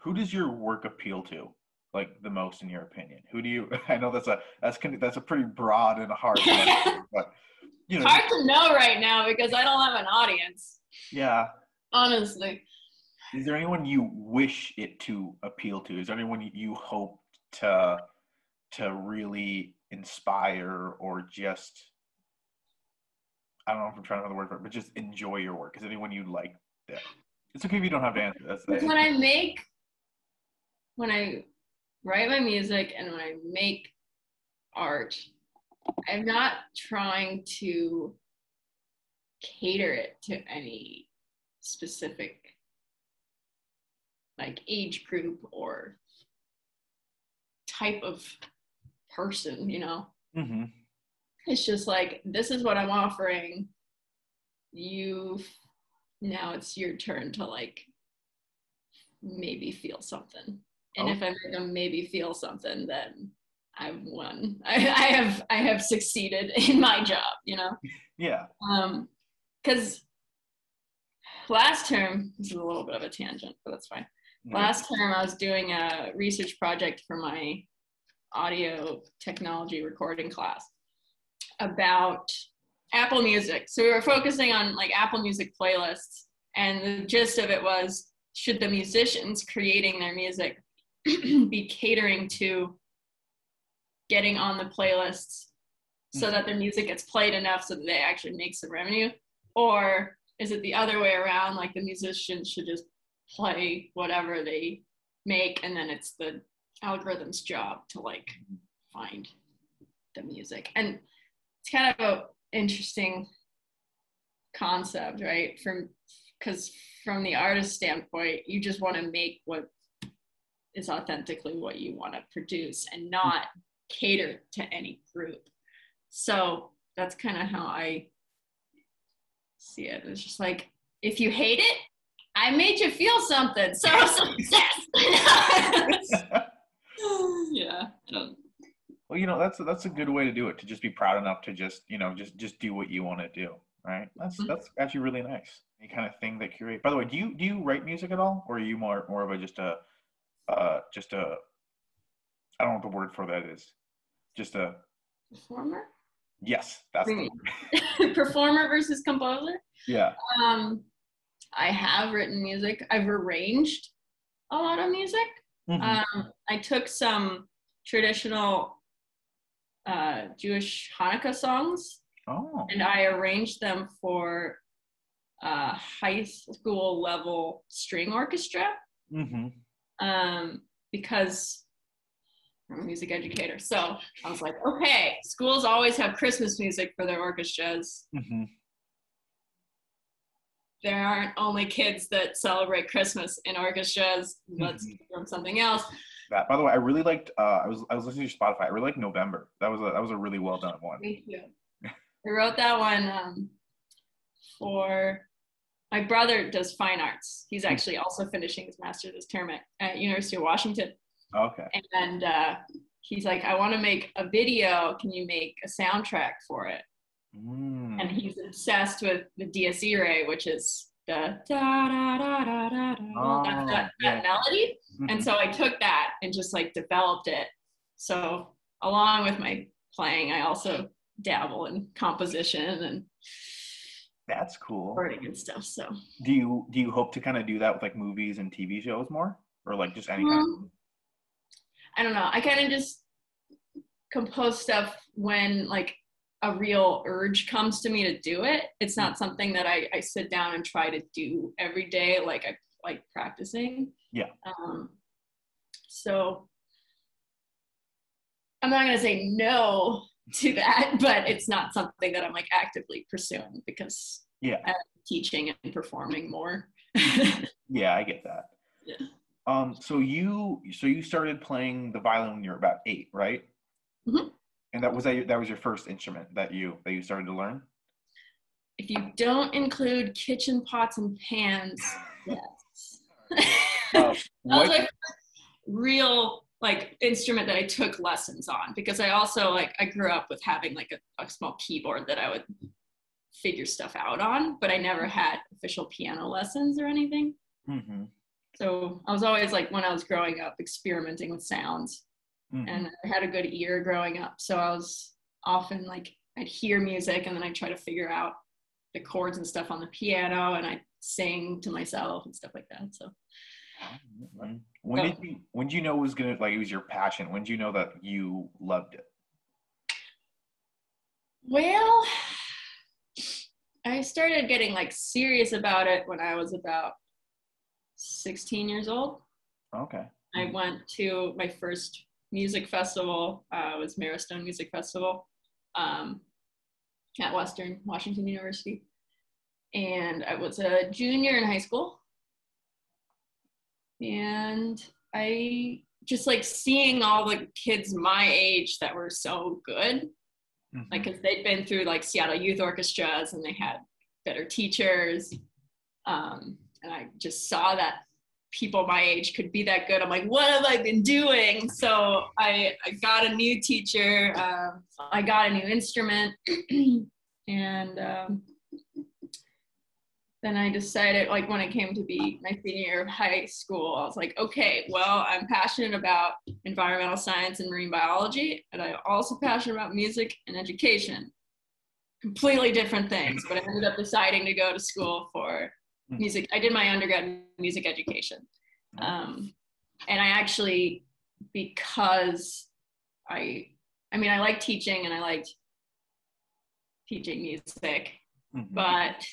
who does your work appeal to, like, the most in your opinion? Who do you? I know that's a pretty broad and hard question, but It's hard to know right now because I don't have an audience. Yeah. Honestly. Is there anyone you wish it to appeal to? Is there anyone you hope to really inspire, or just, I don't know if I'm trying to find the word for it, but just enjoy your work? Is anyone you'd like that? It's okay if you don't have to answer. Because when I write my music and when I make art, I'm not trying to cater it to any specific like age group or type of person, you know? Mm-hmm. It's just like, this is what I'm offering you. Now it's your turn to like maybe feel something. And if I make them maybe feel something, then I've won. I have succeeded in my job, you know? Yeah. Because last term, this is a little bit of a tangent, but that's fine. Yeah. Last term, I was doing a research project for my audio technology recording class about Apple Music. So we were focusing on like Apple Music playlists, and the gist of it was, should the musicians creating their music be catering to getting on the playlists so that their music gets played enough so that they actually make some revenue? Or is it the other way around, like the musicians should just play whatever they make and then it's the algorithm's job to like find the music? And it's kind of an interesting concept, right? Because from the artist standpoint, you just want to make what is authentically what you want to produce and not cater to any group. So that's kind of how I see it. It's just like, if you hate it, I made you feel something. So success. Yeah. Well, you know, that's a good way to do it, to just be proud enough to just, you know, just do what you want to do, right? That's actually really nice. Any kind of thing that curate. By the way, do you write music at all, or are you more of a just a I don't know what the word for that is. Just a performer? Yes, that's the word. Performer versus composer? Yeah. I have written music. I've arranged a lot of music. Mm-hmm. I took some traditional Jewish Hanukkah songs, and I arranged them for high school level string orchestra. Mm-hmm. Because I'm a music educator. So I was like, okay, schools always have Christmas music for their orchestras. Mm-hmm. There aren't only kids that celebrate Christmas in orchestras. Let's do something else. That, by the way, I really liked. I was listening to Spotify. I really liked November. That was a really well done one. Thank you. I wrote that one for my brother. Does fine arts. He's actually also finishing his master's this term at University of Washington. Okay. And he's like, I want to make a video. Can you make a soundtrack for it? And he's obsessed with the Dies Irae, which is the that melody. Mm-hmm. And so I took that and just like developed it. So along with my playing, I also dabble in composition and that's cool. recording and stuff. So do you hope to kind of do that with like movies and TV shows more, or like just any kind of? I don't know. I kind of just compose stuff when like a real urge comes to me to do it. It's not something that I sit down and try to do every day. Like I like practicing. Yeah. So I'm not going to say no to that, but it's not something that I'm like actively pursuing because I'm teaching and performing more. Yeah, I get that. Yeah. So you started playing the violin when you were about 8, right? Mm-hmm. And that was your first instrument that you started to learn? If you don't include kitchen pots and pans, yes. That was my real like instrument that I took lessons on, because I also like I grew up with having like a small keyboard that I would figure stuff out on, but I never had official piano lessons or anything. Mm-hmm. So I was always like, when I was growing up, experimenting with sounds. Mm-hmm. And I had a good ear growing up. So I was often like, I'd hear music and then I'd try to figure out the chords and stuff on the piano, and I'd sing to myself and stuff like that. So when did you know it was gonna, like, it was your passion? When did you know that you loved it? Well, I started getting like serious about it when I was about 16 years old. Okay. I went to my first music festival. It was Maristone Music Festival at Western Washington University. And I was a junior in high school. And I just like seeing all the kids my age that were so good. Mm-hmm. Like, because they'd been through like Seattle Youth Orchestras and they had better teachers. And I just saw that people my age could be that good. I'm like, what have I been doing? So I got a new teacher. I got a new instrument. And then I decided, like, when it came to be my senior year of high school, I was like, okay, well, I'm passionate about environmental science and marine biology, and I'm also passionate about music and education. Completely different things, but I ended up deciding to go to school for music. I did my undergrad in music education. And I actually, because I like teaching and I liked teaching music, but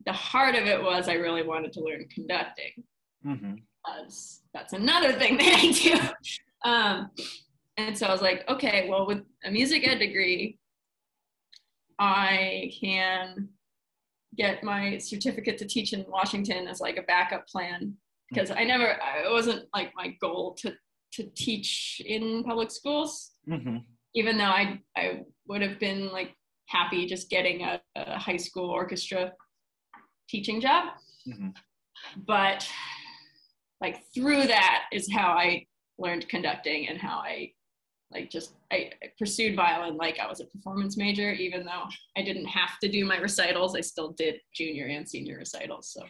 the heart of it was I really wanted to learn conducting. Because that's another thing that I do. And so I was like, okay, well, with a music ed degree, I can get my certificate to teach in Washington as like a backup plan, because it wasn't like my goal to teach in public schools, even though I would have been like happy just getting a high school orchestra teaching job. But like through that is how I learned conducting and how I pursued violin like I was a performance major. Even though I didn't have to do my recitals, I still did junior and senior recitals. So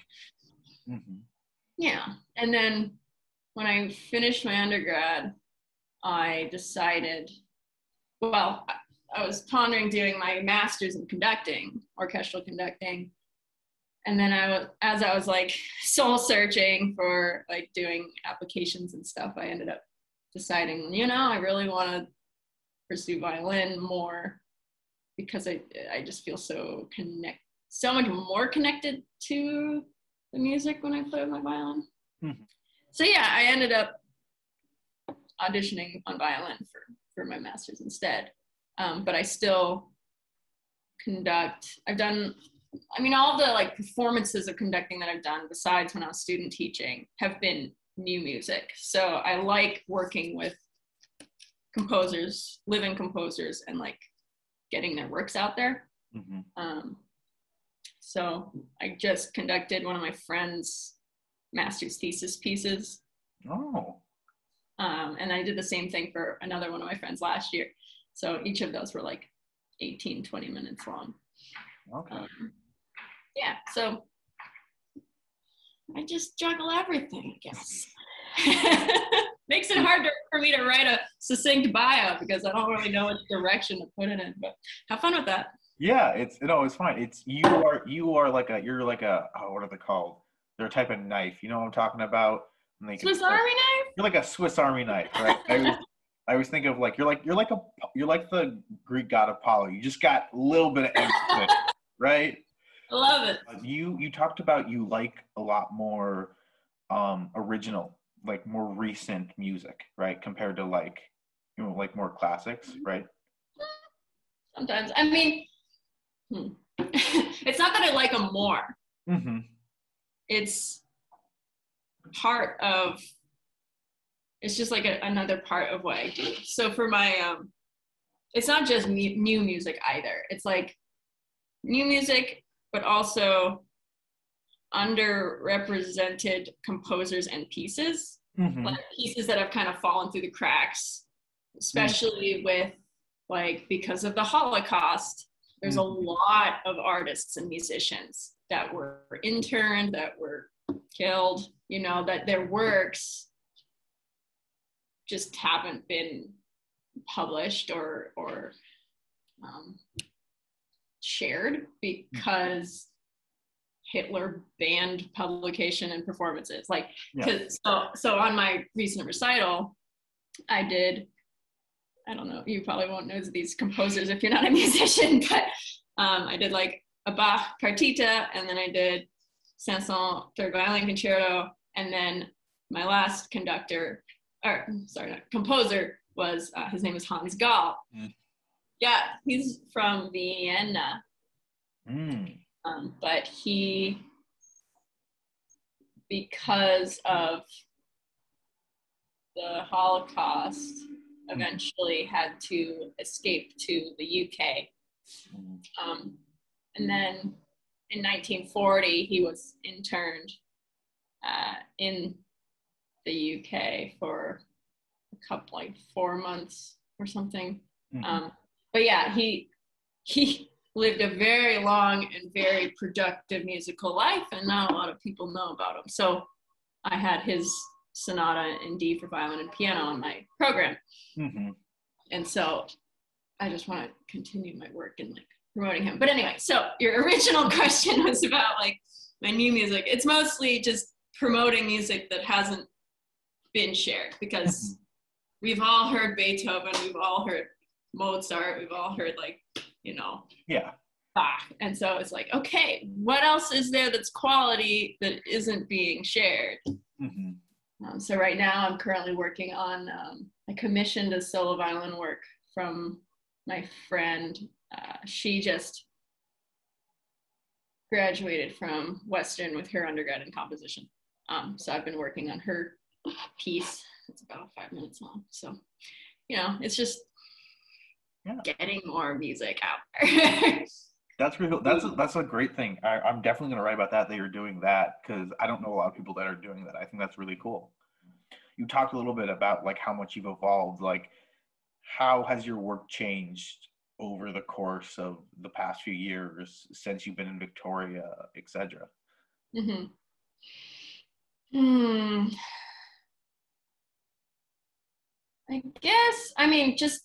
yeah. And then when I finished my undergrad, I decided, well, I was pondering doing my master's in conducting, orchestral conducting. And then as I was like soul searching for like doing applications and stuff, I ended up deciding, I really want to pursue violin more, because I just feel so much more connected to the music when I play with my violin. So yeah, I ended up auditioning on violin for my master's instead. But I still conduct. I've done, all the like performances of conducting that I've done besides when I was student teaching have been new music. So I like working with composers, living composers, and like getting their works out there. So I just conducted one of my friend's master's thesis pieces. And I did the same thing for another one of my friends last year. So each of those were like 18, 20 minutes long. Yeah, so I just juggle everything, I guess. Makes it hard for me to write a succinct bio because I don't really know which direction to put it in, but have fun with that. Yeah, it's fine. It's you're like a what are they called? They're a type of knife. You know what I'm talking about? Swiss Army knife? You're like a Swiss Army knife, right? I always think of like you're like the Greek god Apollo. You just got a little bit of emphasis, right? I love it. You talked about you like a lot more original, like more recent music, right? Compared to like like more classics, right? Sometimes. It's not that I like them more. It's part of, it's just like another part of what I do. So for my, it's not just new music either. It's like new music, but also underrepresented composers and pieces, like pieces that have kind of fallen through the cracks, especially with like, because of the Holocaust, there's a lot of artists and musicians that were interned, that were killed, you know, that their works just haven't been published or shared because Hitler banned publication and performances. Like, so on my recent recital, I don't know, you probably won't know these composers if you're not a musician, but I did like a Bach partita, and then I did Saint-Saëns third violin concerto, and then my last composer was, his name is Hans Gall. Yeah, he's from Vienna. But he, because of the Holocaust, eventually had to escape to the UK. And then in 1940, he was interned in the UK for a couple, like 4 months or something. But yeah, he lived a very long and very productive musical life, and not a lot of people know about him. So I had his sonata in D for violin and piano on my program. And so I just want to continue my work in like promoting him. But anyway, so your original question was about like my new music. It's mostly just promoting music that hasn't been shared, because we've all heard Beethoven, we've all heard Mozart, we've all heard like, you know, Bach. And so it's like, okay, what else is there that's quality that isn't being shared? So right now I'm currently working on, I commissioned a solo violin work from my friend. She just graduated from Western with her undergrad in composition. So I've been working on her piece. It's about 5 minutes long. So, you know, it's just getting more music out there. That's really cool. That's a great thing. I'm definitely going to write about that you're doing that, because I don't know a lot of people that are doing that. I think that's really cool. You talked a little bit about like how much you've evolved. Like, how has your work changed over the course of the past few years since you've been in Victoria, etc.? I guess, I mean, just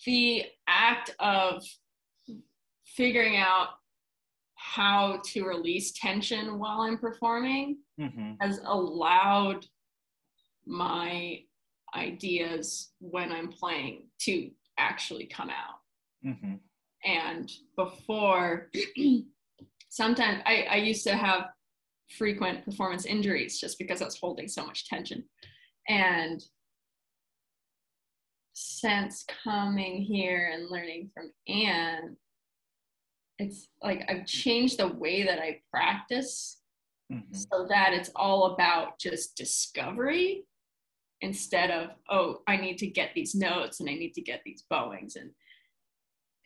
the act of figuring out how to release tension while I'm performing has allowed my ideas when I'm playing to actually come out. And before, sometimes I used to have frequent performance injuries just because I was holding so much tension. And since coming here and learning from Anne, it's like I've changed the way that I practice so that it's all about just discovery instead of, oh, I need to get these notes and I need to get these bowings. And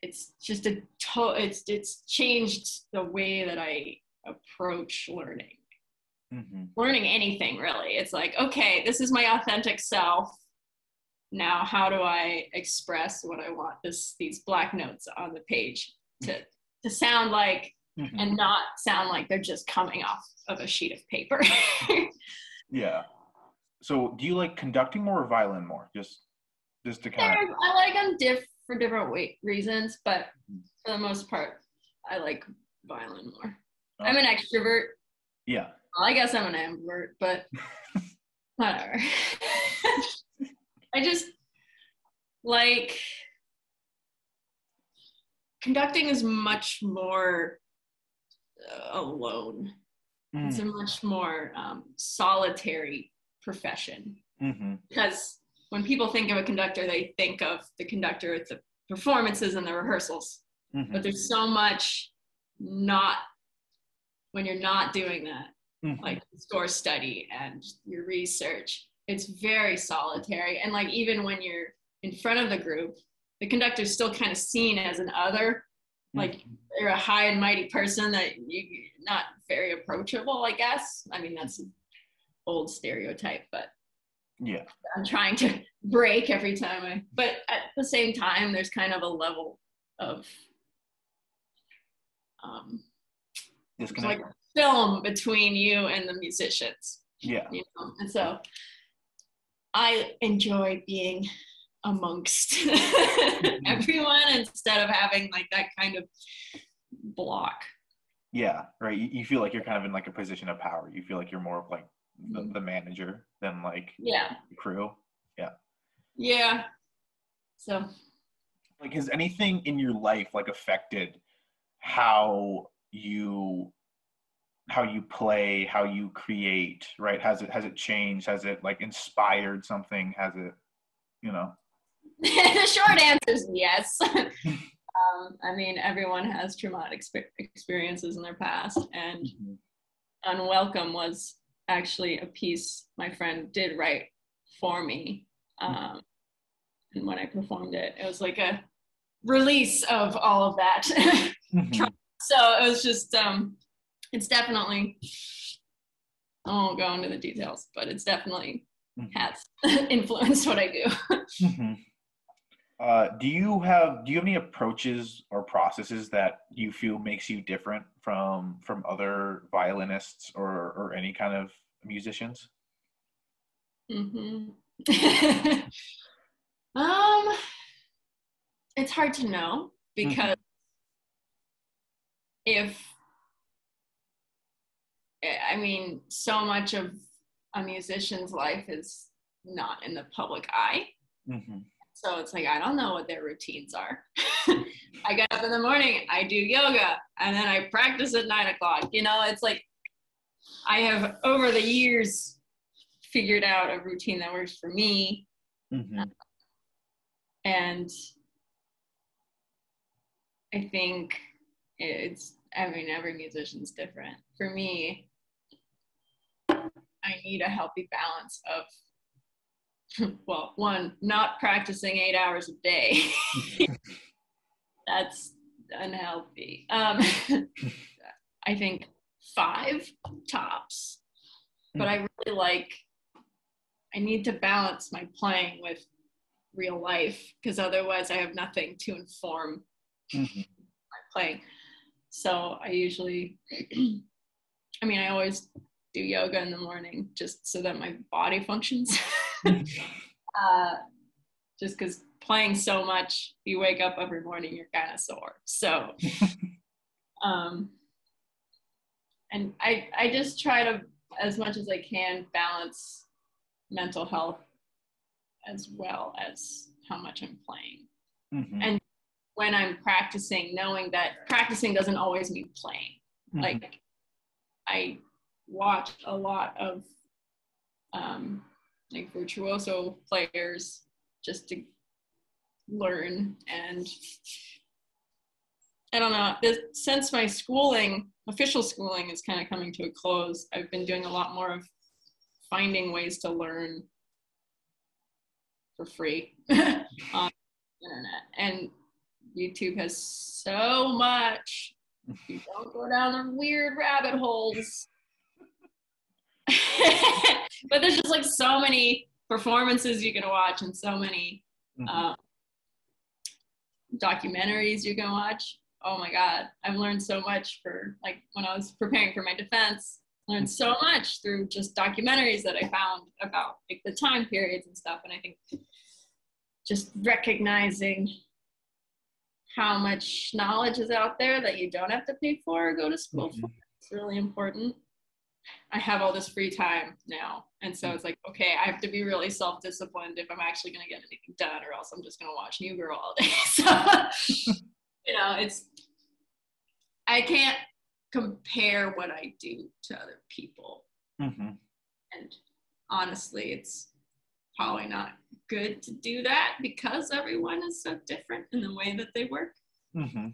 it's just it's changed the way that I approach learning. Learning anything, really. It's like, okay, this is my authentic self. Now, how do I express what I want these black notes on the page to sound like, and not sound like they're just coming off of a sheet of paper? Yeah. So do you like conducting more or violin more? Just to kind of... I like them for different reasons, but for the most part, I like violin more. Oh. I'm an extrovert. Yeah. Well, I guess I'm an ambivert, but whatever. I just like conducting is much more alone. It's a much more solitary profession. Because when people think of a conductor, they think of the conductor with the performances and the rehearsals. But there's so much not, when you're not doing that, like score study and your research, it's very solitary. And like, even when you're in front of the group, the conductor is still kind of seen as an other, like you're a high and mighty person that you're not very approachable, I guess. I mean, that's an old stereotype, but yeah, I'm trying to break every time but at the same time, there's kind of a level of disconnect. film between you and the musicians. Yeah. You know? And so I enjoy being amongst everyone instead of having like that kind of block. Yeah, right. You feel like you're kind of in like a position of power. You feel like you're more of like the manager than like Yeah. the crew. Yeah. Yeah. So Like, has anything in your life like affected how you play, how you create, right? Has it changed? Has it like inspired something? Has it, you know? the short answer is yes. I mean, everyone has traumatic experiences in their past, and Unwelcome was actually a piece my friend did write for me. And when I performed it, it was like a release of all of that. So it was just, it's definitely, I won't go into the details, but it's definitely has influenced what I do. Do you have any approaches or processes that you feel makes you different from other violinists or any kind of musicians? It's hard to know because I mean, so much of a musician's life is not in the public eye. So it's like, I don't know what their routines are. I get up in the morning, I do yoga, and then I practice at 9 o'clock. You know, it's like, I have over the years figured out a routine that works for me. And I think every musician's different. For me, I need a healthy balance of, well, one, not practicing 8 hours a day. That's unhealthy. I think 5 tops. But I really I need to balance my playing with real life, because otherwise I have nothing to inform my playing. So I usually, I always do yoga in the morning just so that my body functions. Just because playing so much, you wake up every morning, you're kind of sore. So, and I just try to, as much as I can, balance mental health as well as how much I'm playing. And when I'm practicing, knowing that practicing doesn't always mean playing. Like, I watch a lot of like virtuoso players just to learn. And I don't know, since my official schooling is kind of coming to a close, I've been doing a lot more of finding ways to learn for free on the internet. And YouTube has so much. You don't go down the weird rabbit holes. But there's just like so many performances you can watch and so many documentaries you can watch. Oh my God, I've learned so much for, like, when I was preparing for my defense, learned so much through just documentaries that I found about like the time periods and stuff. And I think just recognizing how much knowledge is out there that you don't have to pay for or go to school for, it's really important. I have all this free time now. And so it's like, okay, I have to be really self-disciplined if I'm actually going to get anything done, or else I'm just going to watch New Girl all day. So, I can't compare what I do to other people. And honestly, it's probably not good to do that because everyone is so different in the way that they work. I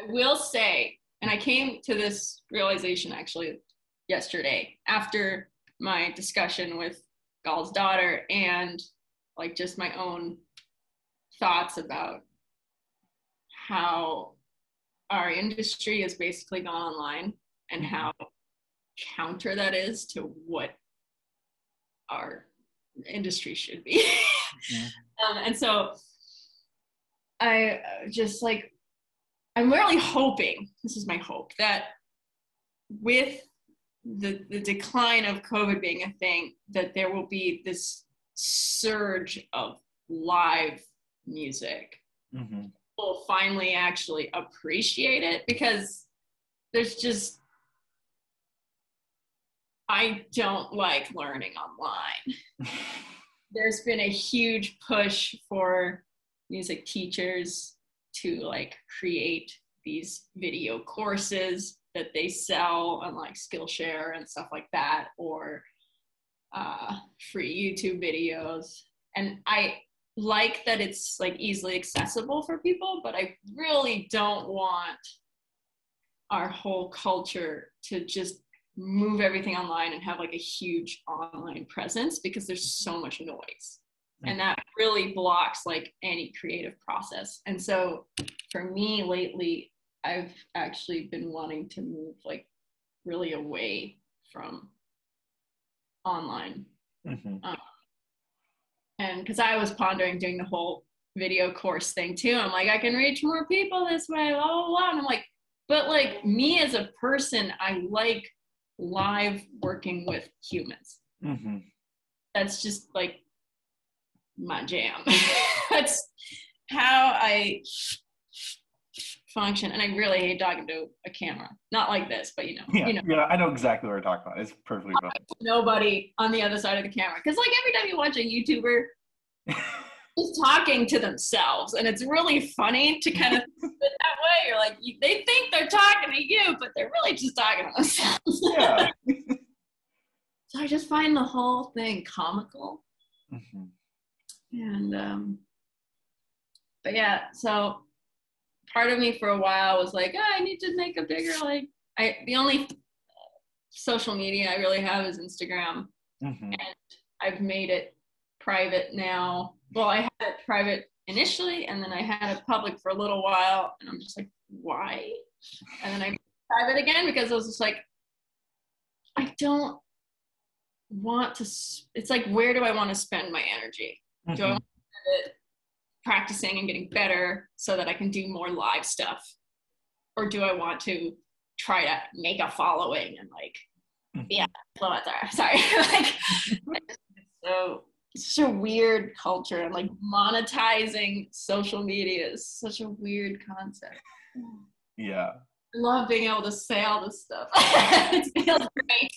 will say, and I came to this realization actually yesterday after my discussion with Gal's daughter, and like just my own thoughts about how our industry has basically gone online and how counter that is to what our industry should be. And so I just like I'm really hoping, this is my hope, that with the decline of COVID being a thing, that there will be this surge of live music. Mm-hmm. Will finally actually appreciate it, because there's just, I don't like learning online. There's been a huge push for music teachers to like create these video courses that they sell on like Skillshare and stuff like that, or free YouTube videos. And I like that it's like easily accessible for people, but I really don't want our whole culture to just move everything online and have like a huge online presence, because there's so much noise, and that really blocks like any creative process. And so for me lately, I've actually been wanting to move like really away from online. Mm-hmm. And because I was pondering doing the whole video course thing too. I'm like, I can reach more people this way, blah, blah, blah. And I'm like, but like me as a person, I like live working with humans. Mm-hmm. That's just like my jam. That's how I function. And I really hate talking to a camera. Not like this, but you know. Yeah, I know exactly what we're talking about. It's perfectly fine. Nobody on the other side of the camera. Because like every time you watch a YouTuber who's talking to themselves, and it's really funny to kind of put it that way. You're like, they think they're talking to you, but they're really just talking to themselves. Yeah. So I just find the whole thing comical. Mm-hmm. And but yeah, so part of me for a while was like, oh, I need to make a bigger, like, the only social media I really have is Instagram. Mm-hmm. And I've made it private now. Well, I had it private initially, and then I had it public for a little while, and I'm just like, why? And then I made it private again, because I was just like, I don't want to, it's like, where do I want to spend my energy? Mm-hmm. Do I want to spend it practicing and getting better so that I can do more live stuff? Or do I want to try to make a following and like, yeah, sorry. Like, so it's such a weird culture, and like monetizing social media is such a weird concept. Yeah. I love being able to say all this stuff. It feels great.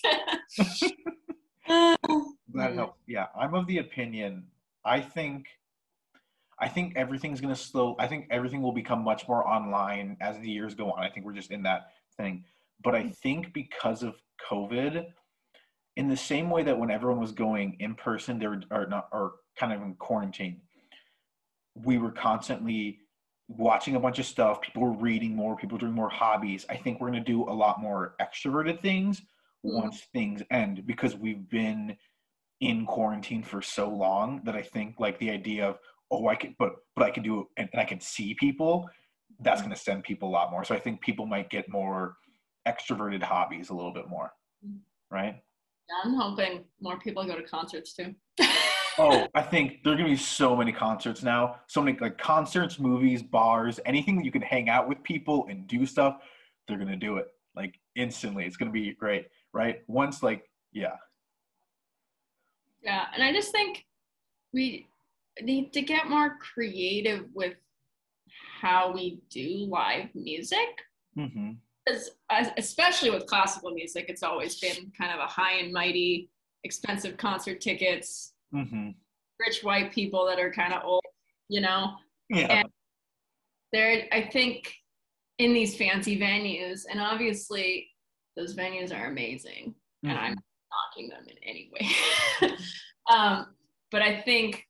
That helps. Yeah, I'm of the opinion, I think everything's going to slow. I think everything will become much more online as the years go on. I think we're just in that thing. But I think because of COVID, in the same way that when everyone was going in person, or kind of in quarantine, we were constantly watching a bunch of stuff. People were reading more. People were doing more hobbies. I think we're going to do a lot more extroverted things once things end, because we've been in quarantine for so long that I think like the idea of, oh, I could, but I can do it, and I can see people, that's going to send people a lot more. So I think people might get more extroverted hobbies a little bit more, right? Yeah, I'm hoping more people go to concerts too. Oh, I think there are going to be so many concerts now. So many like concerts, movies, bars, anything that you can hang out with people and do stuff, they're going to do it like instantly. It's going to be great, right? Once like, yeah. Yeah, and I just think we need to get more creative with how we do live music. Mm-hmm. Because especially with classical music, it's always been kind of a high and mighty, expensive concert tickets, rich white people that are kind of old, you know? Yeah. And they're, I think, in these fancy venues, and obviously those venues are amazing, and I'm not knocking them in any way. But I think,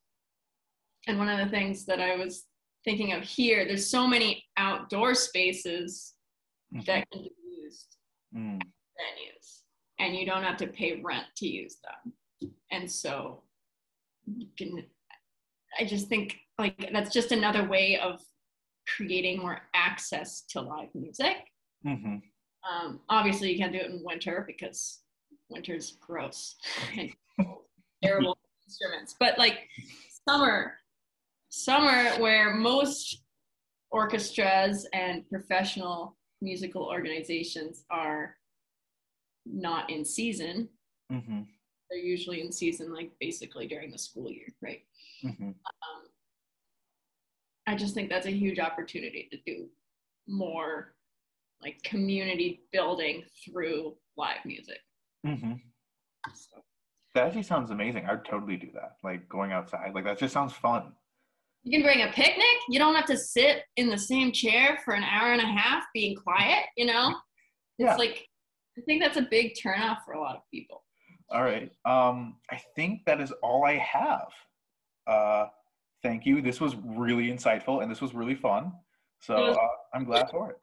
and one of the things that I was thinking of here, there's so many outdoor spaces that can be used as venues, and you don't have to pay rent to use them. And so you can, I just think like that's just another way of creating more access to live music. Obviously you can't do it in winter because winter's gross and terrible instruments, but like summer where most orchestras and professional musical organizations are not in season. Mm-hmm. They're usually in season, like basically during the school year, right? Mm-hmm. I just think that's a huge opportunity to do more like community building through live music. Mm-hmm. So, That actually sounds amazing. I'd totally do that. Like going outside. Like that just sounds fun. you can bring a picnic. You don't have to sit in the same chair for an hour and a half being quiet, you know? It's Yeah. like, I think that's a big turnoff for a lot of people. All right. I think that is all I have. Thank you. This was really insightful and this was really fun. So I'm glad for it.